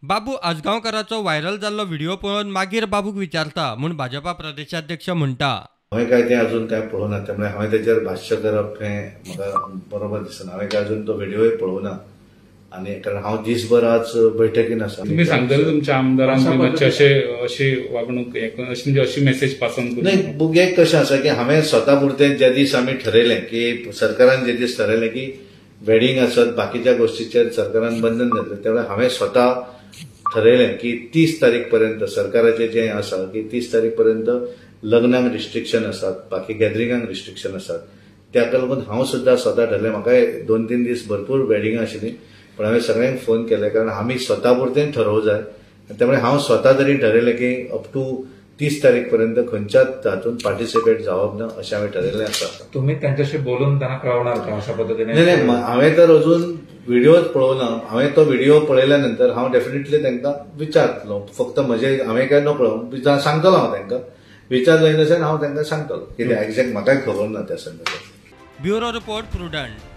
बाबू आजगांवकाराचो viral जाल्लो video पळोवन मागीर बाबूक विचारता म्हूण भाजपा प्रदेशाध्यक्ष म्हणटा। हांवें काय तें अजून काय पळोवना, त्यामुळे हांवें तेचेर भाश्य करप हें म्हाका बरोबर दिसना। हांवें काय अजून तो व्हिडिओय पळोवना आनी कारण हांव दिसभर आज बैठकीन आसा। तुम्ही सांगतले तुमच्या आमदारांक मातशें अशी वागणूक म्हणजे अशी मेसेज पास ऑन करून? नाही, बुगेक कशें आसा की हांवें स्वता पुरतें जे दीस आमी ठरयलें की सरकारान जे दीस ठरयलें की वेडिंग आसत बाकीच्या गोष्टीचेर सरकारान बंधन घातलें, त्यामुळे हांवें स्वता ठरयलें की 30 तारीख पर्यंत सरकाराचें जें आसा की 30 तारीख पर्यंत लग्नाक रिस्ट्रिक्शन आसात, बाकी गॅदरिंगाक रिस्ट्रिक्शन आसात। त्याका लागून हांव सुद्दां स्वता ठरलें। म्हाका 2-3 दीस भरपूर वेडिंगां आशिल्लीं, पण हांवें सगळ्यांक फोन केले कारण आमी स्वता पुरतें ठरोवंक जाय। त्यामुळे हांव स्वता तरी ठरयलें की अप टू 30 तारीख पर्यंत खंयच्याच हातूंत पार्टिसिपेट जावप ना अशें हांवें ठरयलें आसा। तुम्ही त्यांच्याशी बोलून त्यांना कळवणार का अशा पद्धतीने? नाही, हांवें तर अजून व्हिडिओच पळोवना। हांवें तो व्हिडिओ पळयल्या नंतर हांव डेफिनेटली तांकां विचारतलो। फक्त हांवें काय नकळो सांगतलो हांव तांकां। विचारलो इन द सेन्स हांव तांकां सांगतलो कितें एक्झॅक्ट म्हाकाय खबर ना त्या संदर्भात। Bureau report prudent.